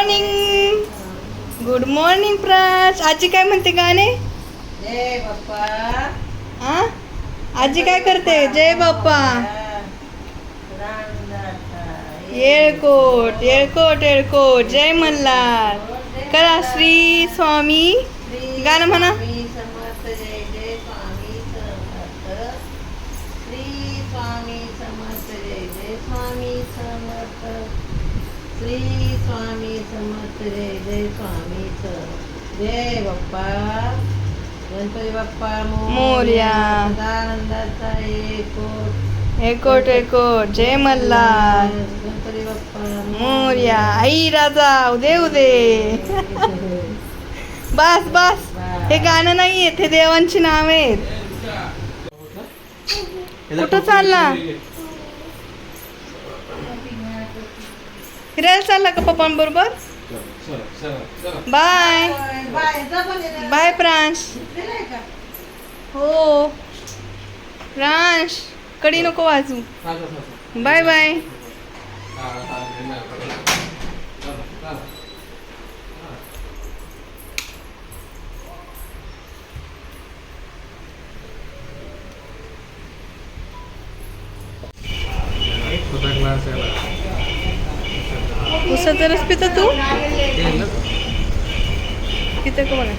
Morning. Good morning प्राच. आजी काय म्हणते गाणे? जय बाप्पा. हा, आजी काय करते? जय बाप्पा. येळकोट येळकोट येळकोट. जय मल्हार. करा श्री स्वामी गाणं म्हणा. समर्थ. जय जय स्वामी समर्थ. श्री स्वामी समर्थ. जय जय स्वामी समर्थ. श्री स्वामी समर्थ. जय जय स्वामी समर्थ. जय बाप्पा. गणपती बाप्पा मोरया. सदानंदाचा एकोट एकोट एकोट. जय मल्हार. गणपती बाप्पा मोरया. आई राजा उदे उदे. बस बस, हे गाणं नाही येत, हे देवांची नाव आहेत. कुठं चालला? फिरायला चालला का पप्पांबरोबर? Bye bye प्रांश. हो प्रांश, कडी नको वाजू. Bye bye. उसाचा रस पितो तू? पितो का मला?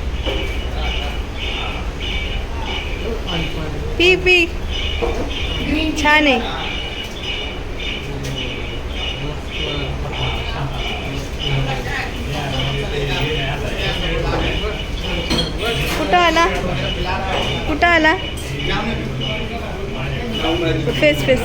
पी पी, छान आहे. कुठं आला? कुठं आला? Face face.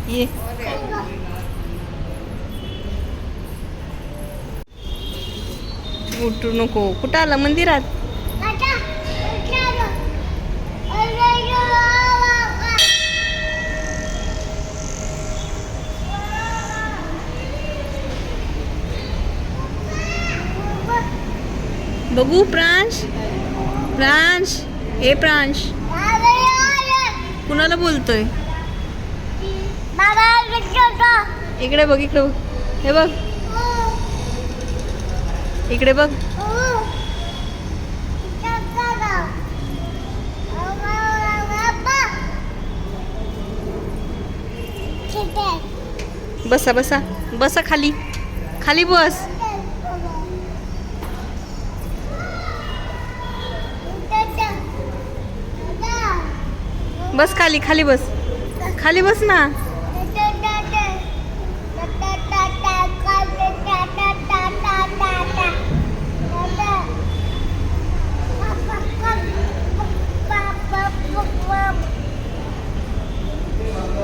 ये उठू नको. कुठं आला? मंदिरात. बघू प्रांश. प्रांश, ए प्रांश, कुणाला बोलतोय? इकडे बघ, इकडे बघ. हे बघ, इकडे बघ. बसा बसा बसा, खाली खाली बस. बस खाली, खाली बस, खाली बस ना.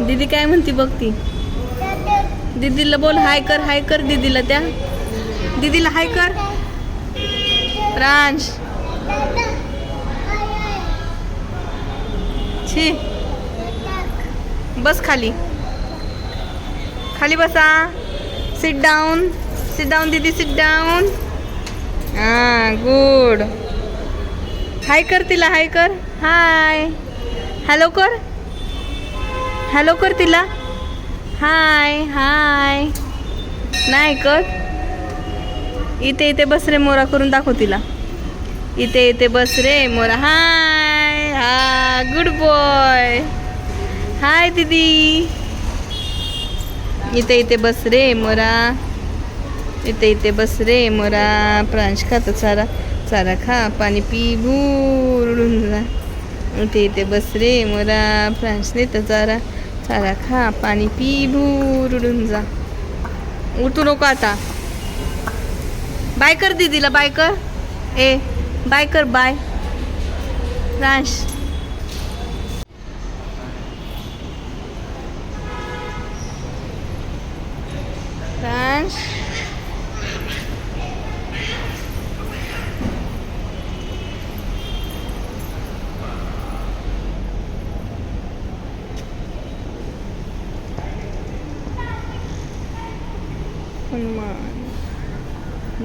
दीदी काय म्हणती बघ ती. दीदीला बोल, हाय कर, हाय कर दीदीला. त्या दीदीला हाय कर. प्रांश, छी, बस खाली, खाली बसा. सिट डाऊन, सिट डाऊन दीदी, सिट डाऊन. हां, गुड. हाय कर तिला, हाय कर. हाय, हॅलो कर, हॅलो कर तिला. हाय हाय. नाही कर. इथे इथे बस रे मोरा करून दाखव तिला. इथे इथे बस रे मोरा. हाय. हा, गुड बॉय. हाय दीदी. इथे इथे बस रे मोरा. इथे इथे बस रे मोरा. प्रांश खातो चारा. चारा खा, पाणी पी, भूरून जा. इथे इथे बस रे मोरा. प्रांश नेतं चारा. चारा खा, पाणी पी, भूरून जा. उठू नको आता. बाय कर दीदीला, बाय कर. ए बाय कर, बाय. प्रांश, प्रांश.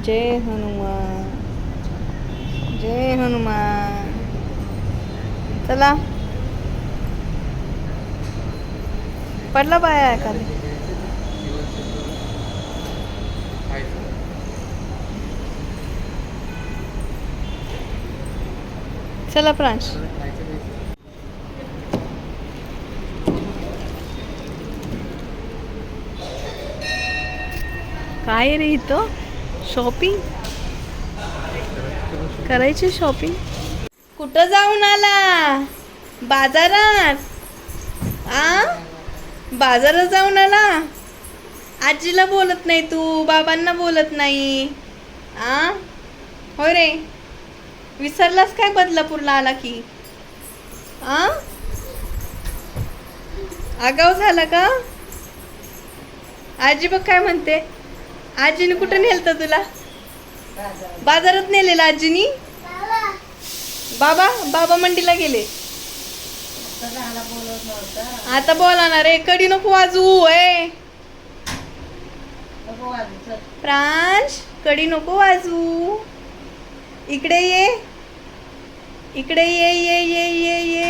जय हनुमान, जय हनुमान. चला, पडला पाया एखादी. चला प्रांश. काय रे इथं शॉपिंग करायची. शॉपिंग कुठं जाऊन आला? बाजारात. बाजारात जाऊन आला. आजीला बोलत नाही तू, बाबांना बोलत नाही. होय रे, विसरलास काय बदलापूरला आला की? आगाव झाला का? आजी बघ काय म्हणते. आजीने कुठं नेलतं तुला? बाजारात नेलेलं आजीनी. बाबा बाबा मंडीला गेले. आता बोला रे, कडी नको वाजवू. प्रांश, कडी नको वाजवू. इकडे ये, इकडे ये ये ये ये ये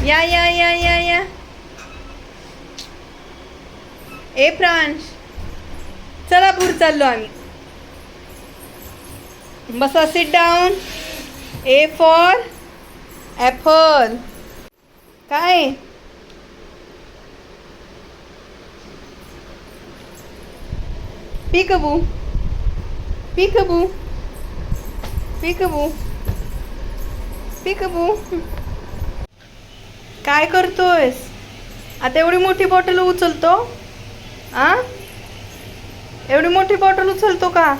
या या या या या. ए प्रांश, चला दूर चाललो आम्ही. बसा, sit down. A for Apple. काय पीकबू, पीकबू, पीकबू, पीकबू. काय करतोयस? आता एवढी मोठी बॉटल उचलतो? एवढी मोठी बॉटल उचलतो का?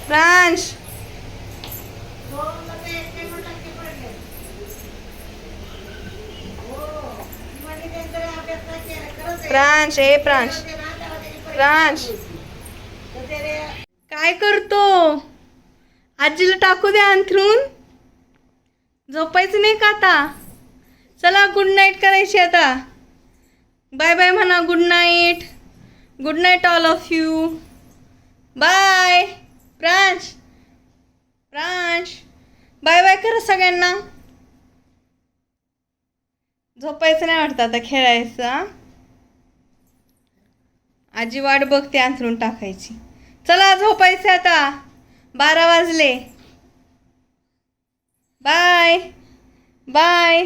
प्रांश, प्रांश, ए प्रांश, प्रांश काय करतो? आजीला टाकू दे अंथरून. झोपायचं नाही का आता? चला, गुड नाईट करायची आता. बाय बाय म्हणा. Good night. Good night all of you. Bye. Pransh, Pransh, bye bye करा सगळ्यांना. झोपायचं नाही वाटतं आता, खेळायचं. आजी वाट बघते अंथरून टाकायची. चला, झोपायचं आता. 12 वाजले. Bye bye.